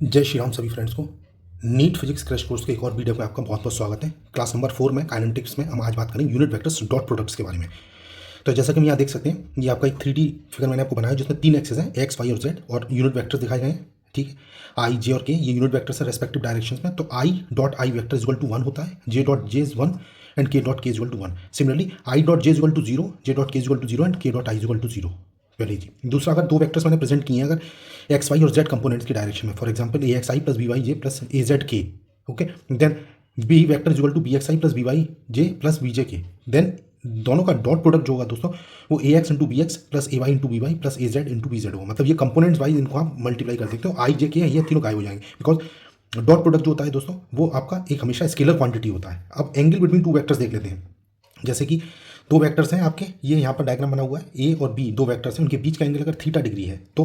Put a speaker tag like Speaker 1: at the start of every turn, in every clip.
Speaker 1: जय श्री राम सभी फ्रेंड्स को। नीट फिजिक्स क्रैश कोर्स के एक और वीडियो में आपका बहुत बहुत स्वागत है। क्लास नंबर 4 में काइनेटिक्स में हम आज बात करेंगे यूनिट वेक्टर्स डॉट प्रोडक्ट्स के बारे में। तो जैसा कि हम यहाँ देख सकते हैं, ये आपका एक 3D फिगर मैंने आपको बनाया जिसमें 3 एक्सेस हैं, एक्स वाई और जेड, और यूनिट वेक्टर्स दिखाए गए हैं। ठीक है, आई जे और के ये यूनिट वेक्टर्स है रेस्पेक्टिव डायरेक्शन में। तो i dot i vector is equal to 1 होता है, j dot j is 1 and k dot k is equal to 1। Similarly i dot j is equal to 0, j dot k is equal to 0 and k dot i is equal to 0। पहले जी दूसरा, अगर दो vectors मैंने present किए हैं अगर x y और z components की डायरेक्शन में, for example a x I plus b y j plus a z k, okay, then b vector is equal to b x I plus b y j plus b j k, then दोनों का dot product जो होगा दोस्तों वो a x into b x plus a Y into B y plus a z into B z होगा। मतलब ये components wise इनको आप मल्टीप्लाई कर देते हो, आई जे के ये तीनों गायब हो जाएंगे, बिकॉज डॉट प्रोडक्ट जो होता है दोस्तों वो आपका एक हमेशा स्केलर क्वांटिटी होता है। अब एंगल बिटवीन टू वेक्टर्स देख लेते हैं। जैसे कि दो वेक्टर्स हैं आपके, ये यहाँ पर डायग्राम बना हुआ है, ए और बी दो वेक्टर्स हैं, उनके बीच का एंगल अगर थीटा डिग्री है तो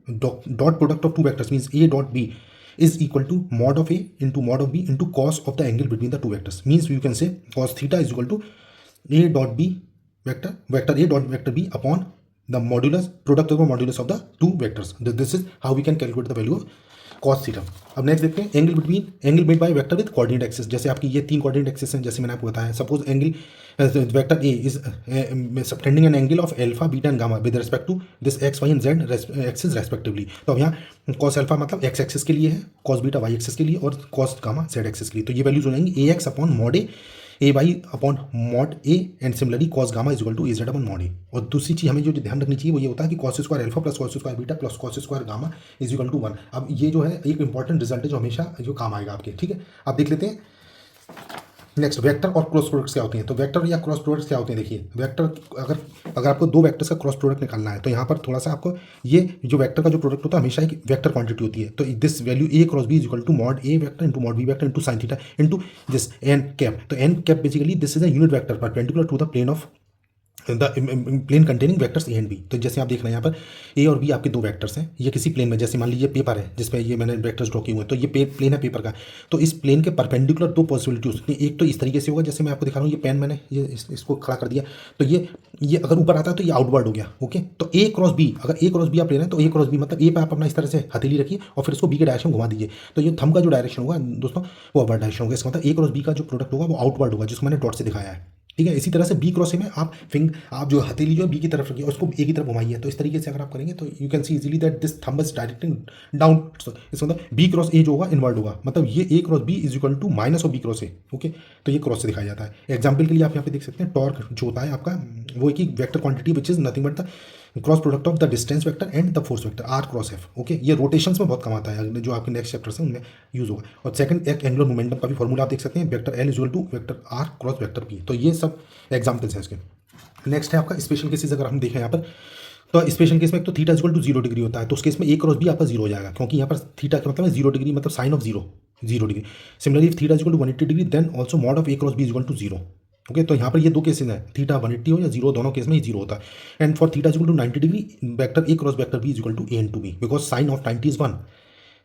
Speaker 1: dot product of two vectors means a dot b is equal to mod of A into mod of B into cos of the angle between the two vectors. Means you can say cos theta is equal to A dot B vector A dot vector B upon the modulus product of the modulus of the two vectors. This is how we can calculate the value of cos theta. अब next देखते हैं angle made by vector with coordinate axis. जैसे आपकी ये 3 coordinate axis हैं, जैसे मैंने आपको बताया। Suppose angle vector a is subtending an angle of alpha beta and gamma with respect to this x y and z axis respectively. तो अब यहाँ कॉस एल्फा मतलब एक्स एक्सिस के लिए है, कॉस बीटा वाई एक्सिस के लिए, और कॉस गामा जेड एक्सिस के लिए। तो ये वैल्यूज हो जाएंगी a x upon mod a y upon mod a and similarly cos gamma is equal to A z upon mod a. और दूसरी चीज़ हमें जो ध्यान रखनी चाहिए वो ये होता है कि cos square alpha plus cos square beta plus cos square gamma is equal to 1। अब ये जो है एक इंपॉर्टेंट रिजल्ट है जो हमेशा जो काम आएगा आपके। ठीक है, आप देख लेते हैं नेक्स्ट वेक्टर और क्रॉस प्रोडक्ट्स क्या होते हैं। तो वेक्टर या क्रॉस प्रोडक्ट्स क्या होते हैं, देखिए वेक्टर अगर आपको दो वेक्टर्स का क्रॉस प्रोडक्ट निकालना है तो यहाँ पर थोड़ा सा आपको ये जो वेक्टर का जो प्रोडक्ट होता है हमेशा एक वेक्टर क्वांटिटी होती है। तो this value a cross B is equal to mod a vector into mod b vector into sine theta into this n cap. तो n cap basically this is a unit vector perpendicular to the plane of the plane containing vectors a and b. तो जैसे आप देख रहे हैं यहाँ पर ए और बी आपके दो वेक्टर्स हैं, ये किसी प्लेन में, जैसे मान लीजिए पेपर है जिसपे ये मैंने वेक्टर्स ड्रॉ किए हुए हैं, तो ये प्लेन है पेपर का। तो इस प्लेन के परपेंडिकुलर दो पॉसिबिलिटी हो सकती है। एक तो इस तरीके से होगा, जैसे मैं आपको दिखा रहा हूँ, ये पेन मैंने ये इसको खड़ा कर दिया, तो ये अगर ऊपर आता है तो ये आउटवर्ड हो गया। ओके, तो ए क्रॉस बी, अगर ए क्रॉस बी आप ले रहे हैं तो ए क्रॉस बी मतलब ए पे आप अपना इस तरह से हथेली रखिए और फिर इसको बी के डायरेक्शन घुमा दीजिए, तो ये थंब का जो डायरेक्शन होगा दोस्तों वो अपवर्ड डायरेक्शन होगा। इसका मतलब ए क्रॉस बी का जो प्रोडक्ट होगा वो आउटवर्ड होगा, जिसको मैंने डॉट से दिखाया है। ठीक है, इसी तरह से बी क्रॉस ए में आप जो हथेली जो है बी की तरफ रखिए और उसको ए की तरफ घुमाइए। तो इस तरीके से अगर आप करेंगे तो you can see easily that this thumb is directing down. इसका मतलब बी क्रॉस ए जो होगा इनवर्ड होगा, मतलब ये a cross B is equal to minus of b cross a. Okay, तो ये क्रॉस से दिखाया जाता है। एग्जाम्पल के लिए आप यहाँ पे देख सकते हैं टॉर्क जो होता है आपका वो एक ही vector quantity which is nothing but the cross product of the distance vector and the force vector r cross f. Okay, ये रोटेशंस में बहुत कम आता है, जो आपके नेक्स्ट चैप्टर्स हैं उनमें यूज होगा। और सेकंड एक एंगुलर मोमेंटम का भी फॉर्मूला आप देख सकते हैं, vector l equal to vector r cross vector p. तो ये सब एग्जाम्पल्स हैं इसके। नेक्स्ट है आपका स्पेशल केसेस। अगर हम देखें यहाँ पर तो स्पेशल केस में एक तो थीटा इक्वल टू 0 डिग्री होता है, तो उस केस में ए क्रॉस बी आपका 0 हो जाएगा, क्योंकि यहाँ पर थीटा का मतलब है 0 डिग्री, मतलब sine of 0 degree. Similarly theta equal to 180 degree then also mod of a cross b equal to 0। Okay, तो यहाँ पर ये दो केसेस हैं, थीटा 180 हो या 0, दोनों केस में ये 0 होता है। And for theta equal to 90 degree vector a cross vector b equal to a into b, because sine of 90 is 1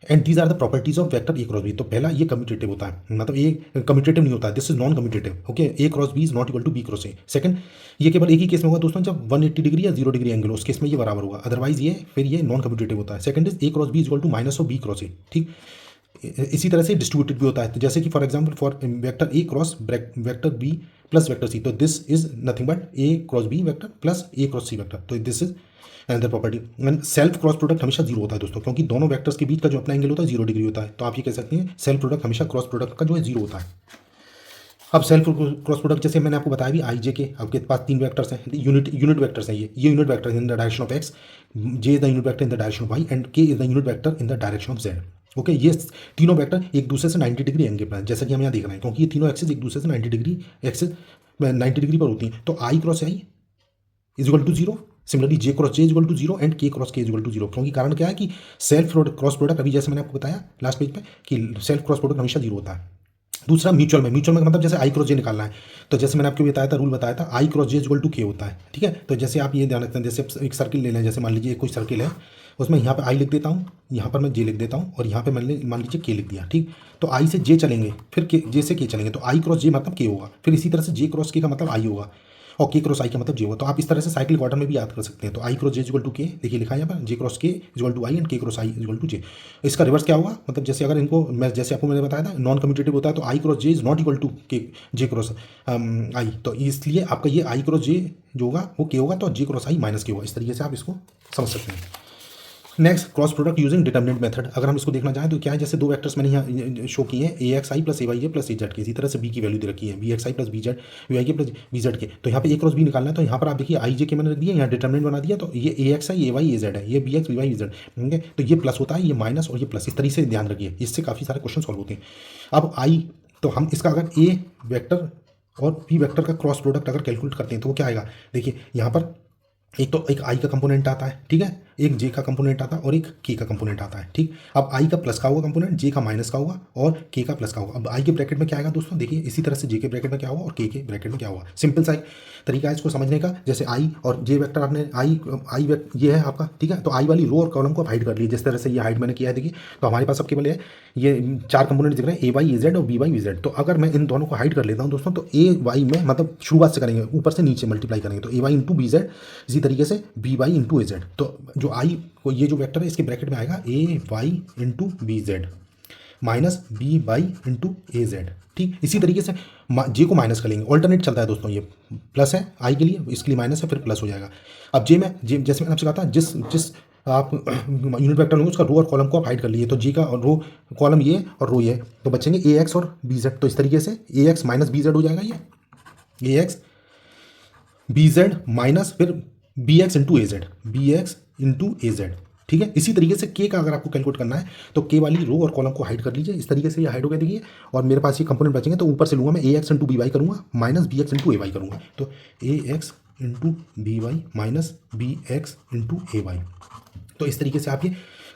Speaker 1: and these are the properties of vector a cross b. तो पहला ये commutative होता है, मतलब ये commutative नहीं होता है, this is non commutative. Okay, a cross B is not equal to b cross a. Second, ये केवल एक ही केस में होगा दोस्तों, जब 180 डिग्री या 0 डिग्री एंगल हो, उस केस में ये बराबर होगा, अदरवाइज ये फिर ये नॉन कम्यूटेटिव होता है। Second is a cross b equal to minus of b cross a. ठीक, इसी तरह से डिस्ट्रीब्यूटेड भी होता है, तो जैसे कि for example for vector a cross vector b plus vector c, तो this is nothing but a cross b vector plus a cross c vector. तो this is another property. And self cross product हमेशा 0 होता है दोस्तों, क्योंकि दोनों vectors के बीच का जो अपना एंगल होता है 0 डिग्री होता है। तो आप ये कह सकते हैं सेल्फ प्रोडक्ट हमेशा क्रॉस प्रोडक्ट का जो है 0 होता है। अब सेल्फ क्रॉस प्रोडक्ट जैसे मैंने आपको बताया भी आई जे के, आपके पास 3 वेक्टर्स हैं, यूनिट वेक्टर्स हैं, ये unit vector in the direction of X, J is the unit vector in the direction of Y and K is the unit vector in the direction of Z. Okay, ये तीनों vector एक दूसरे से 90 degree angle पर है, जैसा कि हम यहाँ देख रहे हैं, क्योंकि ये तीनों एक्सिस एक दूसरे से 90 डिग्री पर होती हैं। तो I cross I is equal to 0, similarly J cross J is equal to 0 and K cross K is equal to 0। क्योंकि कारण क्या है कि सेल्फ क्रॉस प्रोडक्ट, अभी जैसे मैंने आपको बताया लास्ट पेज पे कि सेल्फ क्रॉस प्रोडक्ट हमेशा 0 होता है। दूसरा म्यूचुअल में मतलब जैसे आई क्रॉस जे निकालना है, तो जैसे मैंने आपको बताया था, रूल बताया था, आई क्रॉस जे इक्वल टू के होता है। ठीक है, तो जैसे आप ये ध्यान रखते हैं, जैसे एक सर्किल ले लें, जैसे मान लीजिए कोई सर्किल है, उसमें यहाँ पे आई लिख देता हूँ, यहाँ पर मैं जे लिख देता हूँ और यहाँ पे मान लीजिए के लिख दिया। ठीक, तो आई से जे चलेंगे, फिर जे से के चलेंगे, तो आई क्रॉस जे मतलब के होगा, फिर इसी तरह से जे क्रॉस के का मतलब आई होगा, और के क्रॉस आई का मतलब जे होगा। तो आप इस तरह से साइक्लिक ऑर्डर में भी याद कर सकते हैं। तो I cross J equal to के, देखिए लिखा है यहाँ पर जे क्रॉस के equal to I and K cross I equal to जे। इसका रिवर्स क्या होगा, मतलब जैसे अगर इनको मैं जैसे आपको मैंने बताया था नॉन कम्यूटेटिव होता है तो I cross J is not equal to K J cross आई, तो इसलिए आपका ये आई क्रॉस जे जो होगा वो के होगा, तो जे क्रॉस आई माइनस के होगा। इस तरीके से आप इसको समझ सकते हैं। Next cross product using determinant method. अगर हम इसको देखना चाहें तो क्या है, जैसे दो वेक्टर्स मैंने यहाँ शो किए हैं, A x I plus a y A plus a z के, इसी तरह से बी की वैल्यू दे रखी है B x I plus B Z V I K plus B Z के। तो यहाँ पे ए क्रॉस बी निकालना है, तो यहाँ पर आप देखिए आई जे के मैंने रख दिया, यहाँ डिटर्मिनेंट बना दिया, तो ये a x i a y a z है, ये b x b y b z, ठीक है। तो ये प्लस होता है, ये माइनस और ये प्लस, इस तरीके से ध्यान रखिए, इससे काफ़ी सारे क्वेश्चन सॉल्व होते हैं। अब आई, तो हम इसका अगर ए वेक्टर और बी वेक्टर का क्रॉस प्रोडक्ट अगर कैलकुलेट करते हैं तो वो क्या आएगा, देखिए यहाँ पर एक तो एक आई का कंपोनेंट आता है, ठीक है, एक जे का कंपोनेंट आता है और एक के का कंपोनेंट आता है, ठीक। अब आई का प्लस का होगा कंपोनेंट, जे का माइनस का होगा और के का प्लस का होगा। अब आई के ब्रैकेट में क्या आएगा दोस्तों, देखिए इसी तरह से जे के ब्रैकेट में क्या होगा और के ब्रैकेट में क्या होगा। सिंपल सा एक तरीका है इसको समझने का। जैसे आई और जे वेक्टर आपने आई ये है आपका, ठीक है, तो आई वाली रो और कॉलम को हाइड कर लिए, जिस तरह से ये हाइड मैंने किया है, देखिए। तो हमारे पास अब केवल ये चार कंपोनेंट दिख रहे हैं, ए वाई ए जेड और बी वाई बी जेड। तो अगर मैं इन दोनों को हाइड कर लेता हूँ दोस्तों, तो ए वाई में मतलब शुरुआत से करेंगे, ऊपर से नीचे मल्टीप्लाई करेंगे, तो ए वाई इंटू बी जेड, इसी तरीके से B Y into A Z. तो जो आई को ये जो वेक्टर है इसके ब्रैकेट में आएगा A Y into B Z minus B Y into A Z, ठीक। इसी तरीके से जे को माइनस कर लेंगे, ऑल्टरनेट चलता है दोस्तों, ये प्लस है आई के लिए, इसके लिए माइनस है, फिर प्लस हो जाएगा। अब जे में जैसे मैंने आपसे कहा था, जिस जिस आप यूनिट वेक्टर लोगे उसका रो और कॉलम को आप हाइड कर लिए, तो जी का रो कॉलम ये और रो ये, तो बचेंगे ए एक्स और बी जेड। तो इस तरीके से ए एक्स माइनस बी जेड हो जाएगा, ये a x B Z minus फिर B X into A Z, B X into A Z, ठीक है। इसी तरीके से के का अगर आपको कैलकुलेट करना है तो के वाली रो और कॉलम को हाइड कर लीजिए, इस तरीके से ये हाइड हो गया, देखिए। और मेरे पास ये कंपोनेंट बचेंगे, तो ऊपर से लूँगा मैं A x into B Y करूँगा minus B X into A Y करूँगा, तो A x into B Y minus B X into A Y. तो इस तरीके से आप ये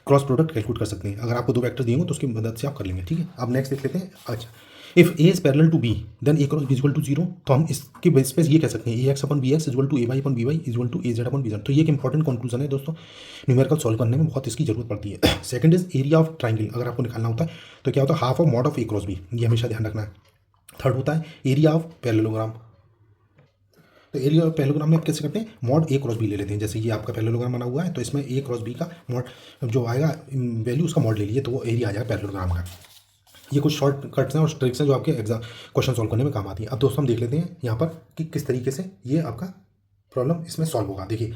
Speaker 1: क्रॉस प्रोडक्ट कैलकुलेट कर सकते हैं। अगर आपको दो वेक्टर दिए होंगे तो उसकी मदद से आप कर लेंगे, ठीक है। अब नेक्स्ट देख लेते हैं। अच्छा, if a is parallel to b then a cross b equal to 0, तो हम इसके बेस पे ये कह सकते हैं A X upon B X equal to A Y upon B Y equal to A Z upon B Z. तो ये एक इंपॉर्टेंट कंक्लूजन है दोस्तों, न्यूमेरिकल सॉल्व करने में बहुत इसकी जरूरत पड़ती है। Second is area of triangle, अगर आपको निकालना होता है तो क्या होता है, half of mod of a cross b, ये हमेशा ध्यान रखना है। थर्ड होता है एरिया ऑफ पैरेललोग्राम, तो एरिया ऑफ पैरेललोग्राम में आप कैसे करते हैं, मॉड ए क्रॉस बी ले लेते हैं। जैसे ये आपका पैरेललोग्राम बना हुआ है, तो इसमें ए क्रॉस बी का मॉड जो आएगा वैल्यू उसका मॉड ले लिए, तो वो एरिया आ जाएगा पैरेललोग्राम का। ये कुछ शॉर्ट कट्स हैं और ट्रिक्स हैं जो आपके एग्जाम क्वेश्चन सॉल्व करने में काम आती है। अब दोस्तों हम देख लेते हैं यहाँ पर कि किस तरीके से ये आपका प्रॉब्लम इसमें सॉल्व होगा। देखिए,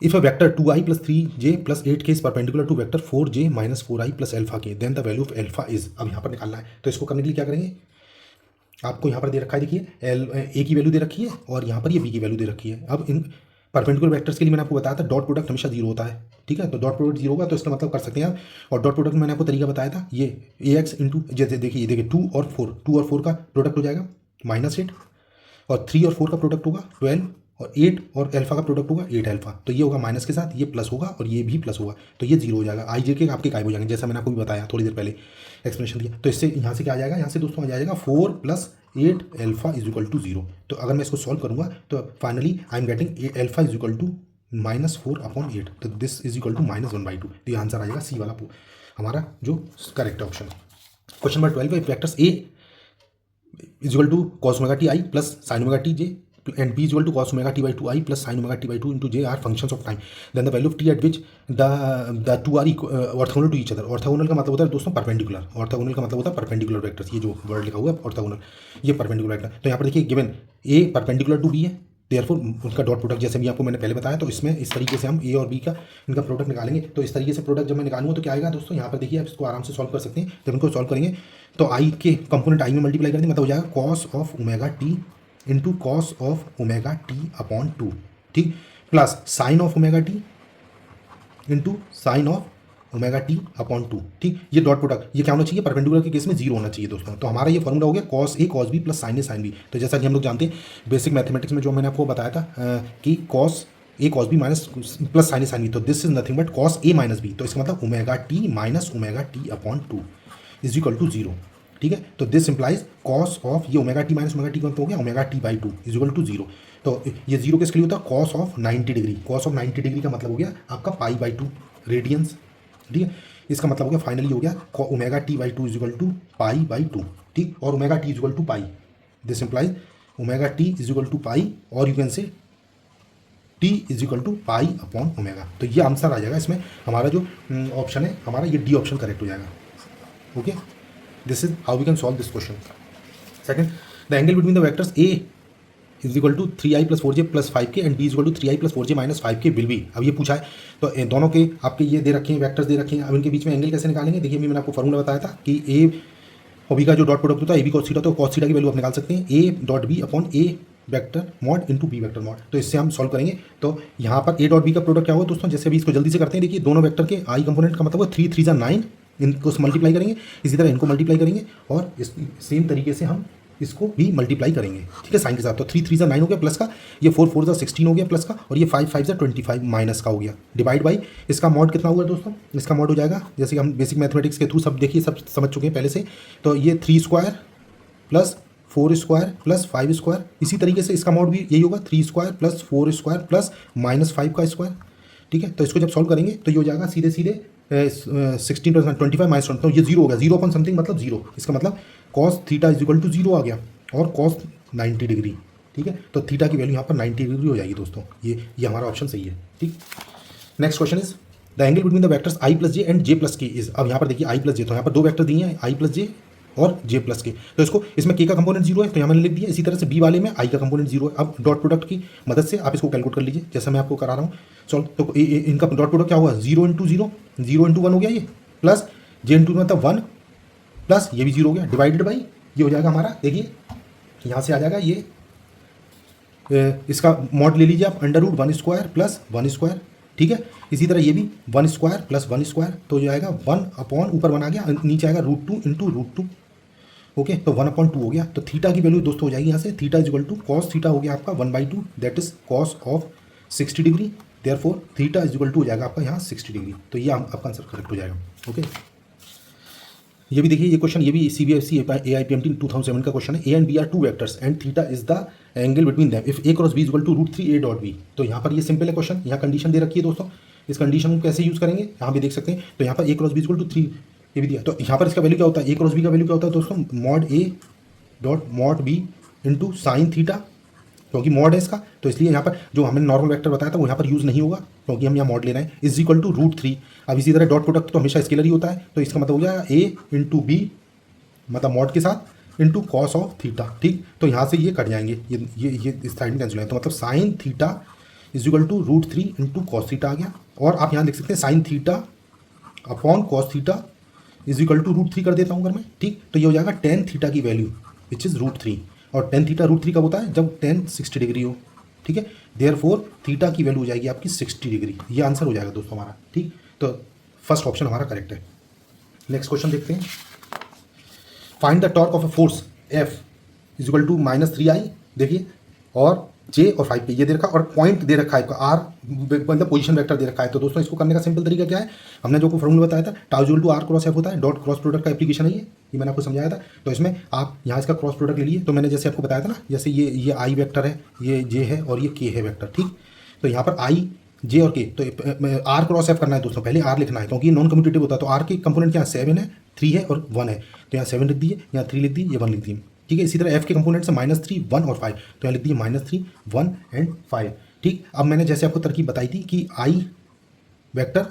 Speaker 1: if a vector 2i plus 3j plus 8k is perpendicular to vector 4j minus 4i plus alpha K, then the value of alpha is. अब यहाँ पर निकालना है, तो इसको करने के लिए क्या करेंगे, आपको यहाँ पर दे रखा है, देखिए ए की वैल्यू दे रखी है और यहाँ पर ये बी की वैल्यू दे रखी है। अब इन परपेंडिकुलर वेक्टर्स के लिए मैंने आपको बताया था डॉट प्रोडक्ट हमेशा 0 होता है, ठीक है। तो डॉट प्रोडक्ट 0 होगा, तो इसका मतलब कर सकते हैं आप। और डॉट प्रोडक्ट में मैंने आपको तरीका बताया था, ये ए एक्स इंटू, जैसे देखिए 2 और 4 का प्रोडक्ट हो जाएगा -8, और 3 और 4 का प्रोडक्ट होगा 12, और 8 और एल्फा का प्रोडक्ट होगा 8 एल्फा। तो ये होगा माइनस के साथ, ये प्लस होगा और ये भी प्लस होगा, तो ये 0 हो जाएगा। आई जे के आपके गायब हो जाएंगे, जैसा मैंने आपको भी बताया थोड़ी देर पहले एक्सप्लेनेशन दिया। तो इससे यहाँ से क्या आ जाएगा, यहाँ से दोस्तों आ जाएगा 4 plus 8 alpha is equal to 0। तो अगर मैं इसको सॉल्व करूँगा तो finally I am getting alpha is equal to -4/8, तो दिस इज इक्वल टू -1/2। तो ये आंसर आ जाएगा सी वाला हमारा जो करेक्ट ऑप्शन। क्वेश्चन नंबर 12 है, vectors a is equal to cos omega t i plus sin omega t j and b is equal to cos omega t by 2i plus sin omega t by 2 into j are functions of time, then the value of t at which the two are orthogonal to each other। orthogonal का मतलब होता है दोस्तों perpendicular, orthogonal का मतलब होता है perpendicular vectors, ये जो वर्ड लिखा हुआ है orthogonal, ये परपेंडिकुलर वेक्टर। तो यहाँ पर देखिए given a perpendicular to b है, देयरफॉर उनका डॉट प्रोडक्ट जैसे भी आपको मैंने पहले बताया, तो इसमें इस तरीके से हम ए और बी का इनका प्रोडक्ट निकालेंगे। तो इस तरीके से प्रोडक्ट जब मैं निकालूंगा तो क्या आएगा दोस्तों, यहाँ पर देखिए आप इसको आराम से सॉल्व कर सकते हैं। जब इनको सॉल्व करेंगे तो आई के कंपोनेंट आई में मल्टीप्लाई कर देंगे, मतलब हो जाएगा cos of omega T into cos of omega T upon 2, ठीक, plus sign of omega T into sine of omega T upon 2, ठीक। ये डॉट प्रोडक्ट ये क्या होना चाहिए, परपेंडिकुलर के केस में 0 होना चाहिए दोस्तों। तो हमारा ये फॉर्मूला हो गया cos A cos B plus sine A sine B. तो जैसा कि हम लोग जानते हैं बेसिक मैथमेटिक्स में जो मैंने आपको बताया था कि cos A cos B minus plus sine A sine B, तो this is nothing but cos A minus B. तो इसका मतलब omega T minus omega T upon 2 is equal to 0, ठीक है। तो दिस इंप्लाइज कॉस ऑफ ये omega T minus omega T का हो गया omega T by 2 is equal to 0। तो ये 0 किसके लिए होता है, cos of 90 degree. Cos of 90 degree का मतलब हो गया आपका पाई बाई 2 रेडियंस, ठीक है। इसका मतलब हो गया फाइनली हो गया omega T by 2 is equal to pi by 2, ठीक। और omega T is equal to pi, this implies omega T is equal to pi, और you can say T is equal to pi upon omega. तो ये answer आ जाएगा इसमें हमारा जो option है हमारा, ये डी ऑप्शन करेक्ट हो जाएगा। Okay, this is how we can solve this question. Second, the angle between the vectors a is equal to 3i plus 4j plus 5k and b is equal to 3i plus 4j minus 5k will be. अब ये पूछा है तो दोनों के आपके ये दे रखे हैं, वेक्टर्स दे रखे हैं। अब इनके बीच में एंगल कैसे निकालेंगे? देखिए मैंने आपको फॉर्मूला बताया था कि ए और बी का जो डॉट प्रोडक्ट होता है ए बी कॉस थीटा, तो कॉस थीटा की वैल्यू आप निकाल सकते हैं a dot b upon a vector mod into b vector mod. तो इससे हम सॉल्व करेंगे। तो यहाँ पर ए डॉट बी का प्रोडक्ट क्या होगा दोस्तों? जैसे अभी इसको जल्दी से करते हैं। देखिए दोनों वेक्टर के आई कंपोनेंट का मतलब 3 3 9, इनको मल्टीप्लाई करेंगे, इसी तरह इनको मल्टीप्लाई करेंगे और इस सेम तरीके से हम इसको भी मल्टीप्लाई करेंगे, ठीक है, साइन के साथ। तो 3 3 9 हो गया प्लस का, ये 4 4 16 हो गया प्लस का, और ये 5 5 25 माइनस का हो गया, डिवाइड बाई इसका मॉड कितना हुआ दोस्तों? इसका मॉड हो जाएगा, जैसे कि हम बेसिक मैथमेटिक्स के थ्रू सब देखिए सब समझ चुके हैं पहले से। तो ये 3 square plus 4 square plus 5 square, इसी तरीके से इसका मॉड भी यही होगा 3 square plus 4 square plus minus 5 का स्क्वायर, ठीक है। तो इसको जब सॉल्व करेंगे तो ये हो जाएगा सीधे सीधे 16 प्लस 25 माइनस 20, तो ये जीरो हो गया, 0 अपॉन समथिंग मतलब जीरो। इसका मतलब cos theta is equal to zero आ गया, और कॉस 90 डिग्री, ठीक है। तो थीटा की वैल्यू यहाँ पर 90 डिग्री हो जाएगी दोस्तों। ये हमारा ऑप्शन सही है, ठीक। Next question is the angle between the vectors I plus J and J plus के इज। अब यहाँ पर देखिए आई प्लस जे, तो यहाँ पर दो वेक्टर दिए हैं आई प्लस जे और जे प्लस के, तो इसको इसमें के का कंपोनेंट जीरो है तो यहाँ मैंने लिख दिया। इसी तरह से बी वाले में आई का कंपोनेंट जीरो है। अब डॉट प्रोडक्ट की मदद से आप इसको कैलकुलेट कर लीजिए, जैसा मैं आपको करा रहा हूँ सॉल्व। तो इनका डॉट प्रोडक्ट क्या हुआ? 0 इंटू 0, 0 इंटू 1 हो गया ये, प्लस जे इंटू मतलब 1 प्लस ये भी जीरो हो गया, डिवाइडेड बाई ये हो जाएगा हमारा, देखिए यहाँ से आ जाएगा ये इसका मॉड ले लीजिए आप, under root 1 square plus 1 square, ठीक है। इसी तरह ये भी 1 स्क्वायर प्लस 1 स्क्वायर, तो जो आएगा 1 अपॉन ऊपर 1 आ गया, नीचे आएगा √2 इंटू √2, ओके। तो 1/2 हो गया। तो थीटा की वैल्यू दोस्तों हो जाएगी यहाँ से, theta is equal to cos theta हो गया आपका 1/2, that is cos of 60 degree, therefore theta is equal to हो जाएगा आपका यहाँ 60 डिग्री। तो ये आपका आंसर करेक्ट हो जाएगा, ओके। ये भी देखिए ये क्वेश्चन, ये भी CBSE AIPMT 2007 का क्वेश्चन है। A and b are two vectors and theta is the angle between them if a cross B is equal to √3 a dot b. तो यहाँ पर ये सिंपल है क्वेश्चन, यहाँ कंडीशन दे रखी है दोस्तों। इस कंडीशन को कैसे यूज़ करेंगे यहाँ भी देख सकते हैं। तो यहाँ पर A cross B is equal to 3 ये भी दिया, तो यहाँ पर इसका वैल्यू क्या होता है? ए क्रॉस बी का वैल्यू क्या होता है दोस्तों? Mod a dot mod b into sine theta, क्योंकि मॉड है इसका, तो इसलिए यहाँ पर जो हमने नॉर्मल वेक्टर बताया था वो यहाँ पर यूज़ नहीं होगा, क्योंकि हम यहाँ मॉड ले रहे हैं, इज इक्वल टू √3। अब इसी तरह डॉट प्रोडक्ट तो हमेशा स्केलर ही होता है, तो इसका मतलब हो जाएगा ए इंटू बी मतलब मॉड के साथ इंटू कॉस ऑफ थीटा, ठीक। तो यहाँ से ये कट जाएंगे, ये इस साइड में कैंसिल है, तो मतलब sine theta is equal to √3 into cos theta आ गया। और आप यहाँ लिख सकते हैं sine theta upon cos theta is equal to √3 कर देता हूँ अगर मैं, ठीक। तो ये हो जाएगा टेन थीटा की वैल्यू विच इज़ √3, और टेन थीटा √3 कब होता है? जब टेन 60 डिग्री हो, ठीक है। देयरफॉर थीटा की वैल्यू हो जाएगी आपकी 60 डिग्री। ये आंसर हो जाएगा दोस्तों हमारा, ठीक। तो फर्स्ट ऑप्शन हमारा करेक्ट है। नेक्स्ट क्वेश्चन देखते हैं। Find the torque of a force F is equal to -3i, देखिए, और J और 5 पे ये दे रखा, और पॉइंट दे रखा है R मतलब पोजीशन वेक्टर दे रखा है। तो दोस्तों इसको करने का सिंपल तरीका क्या है? हमने जो फॉर्मूला बताया था, tau equal to R cross F होता है, डॉट क्रॉस प्रोडक्ट का एप्लीकेशन है ये मैंने आपको समझाया था। तो इसमें आप यहाँ इसका क्रॉस प्रोडक्ट ले लिए, तो मैंने जैसे आपको बताया था ना, जैसे ये I वेक्टर है, ये J है और ये K है वेक्टर, ठीक। तो यहाँ पर I J और K, तो R क्रॉस F करना है दोस्तों, पहले R लिखना है क्योंकि ये नॉन कम्यूटेटिव होता है। तो R के कंपोनेंट यहाँ 7 है, 3 है और 1 है, तो यहाँ 7 लिख दिए, यहाँ 3 लिख दिए, ये 1 लिख दिए, ठीक है। इसी तरह F के कंपोनेंट से -3, 1 और 5, तो यहाँ लिख दिए -3, 1 एंड 5, ठीक। अब मैंने जैसे आपको तरकीब बताई थी कि I वेक्टर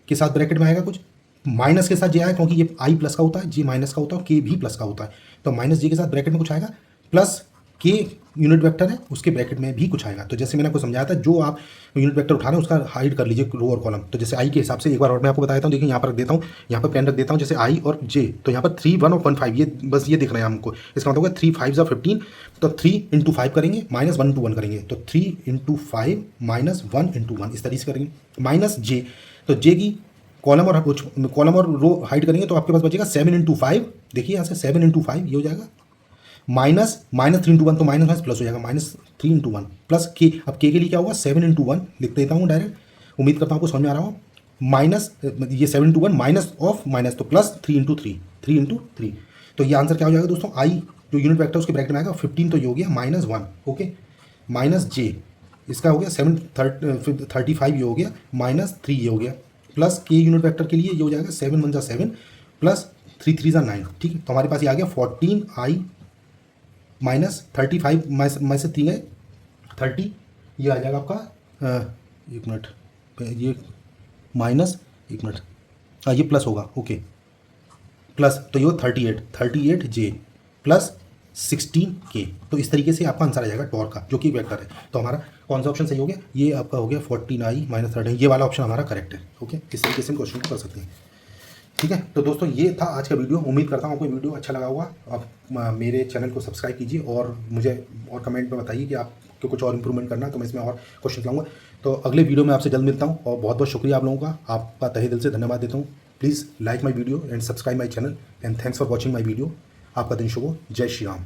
Speaker 1: के साथ ब्रैकेट में आएगा कुछ, माइनस के साथ J आएगा क्योंकि ये I प्लस का होता है, J माइनस का होता है, K भी प्लस का होता है। तो -J के साथ ब्रैकेट में कुछ आएगा, प्लस K यूनिट वेक्टर है उसके ब्रैकेट में भी कुछ आएगा। तो जैसे मैंने आपको समझाया था, जो आप यूनिट वेक्टर उठा रहे हैं उसका हाइड कर लीजिए रो और कॉलम। तो जैसे I के हिसाब से एक बार और मैं आपको बताता हूँ, देखिए यहाँ पर रख देता हूँ, यहाँ पर पेन रख देता हूँ, जैसे I और J, तो यहाँ पर 3, 1 और 1, 5, ये बस ये दिख रहे हैं हमको। इसका मतलब होगा 3 5 15, तो 3 इंटू 5 करेंगे, -1 इंटू 1 करेंगे, तो 3 इंटू 5 -1 इंटू 1 इस तरीके से करेंगे। -J, तो J की कॉलम और रो हाइड करेंगे, तो आपके पास बचेगा 7 इंटू 5, देखिए यहाँ से 7 इंटू 5 ये हो जाएगा, -3 इंटू 1, तो माइनस प्लस हो जाएगा, -3 इंटू 1 प्लस K। अब K के लिए क्या होगा? 7 इंटू 1 लिख देता हूँ डायरेक्ट, उम्मीद करता हूँ आपको समझ में आ रहा हो। माइनस ये 7 इंटू 1 माइनस ऑफ माइनस, तो प्लस 3 इंटू 3, तो ये आंसर क्या हो जाएगा दोस्तों? I जो यूनिट वेक्टर उसके ब्रैकेट में आएगा 15, तो ये हो गया -1, ओके। -J इसका हो गया 35, ये हो गया, -3 ये हो गया, प्लस K यूनिट वेक्टर के लिए ये हो जाएगा 7 1 7 प्लस 3 3 9, ठीक है। तो हमारे पास ये आ गया 14i -35 में से 3 गए 30, ये आ जाएगा आपका एक मिनट, ये माइनस, एक मिनट, हाँ ये प्लस होगा, ओके प्लस, तो ये 38 जे प्लस 16K। तो इस तरीके से आपका आंसर आ जाएगा टॉर्क का, जो कि वेक्टर है। तो हमारा कौन सा ऑप्शन सही हो गया? ये आपका हो गया 14i - 13, ये वाला ऑप्शन हमारा करेक्ट है। ओके, इस तरीके से हम क्वेश्चन को कर सकते हैं। ठीक है, तो दोस्तों ये था आज का वीडियो। उम्मीद करता हूँ आपको वीडियो अच्छा लगा होगा। आप मेरे चैनल को सब्सक्राइब कीजिए और मुझे और कमेंट में बताइए कि आपको कुछ और इंप्रूवमेंट करना है, तो मैं इसमें और क्वेश्चन लाऊंगा। तो अगले वीडियो में आपसे जल्द मिलता हूँ और बहुत बहुत शुक्रिया आप लोगों का, आपका तहे दिल से धन्यवाद देता हूँ। Please like my video and subscribe my channel and thanks for watching my video. आपका दिन शुभ हो। जय श्री राम।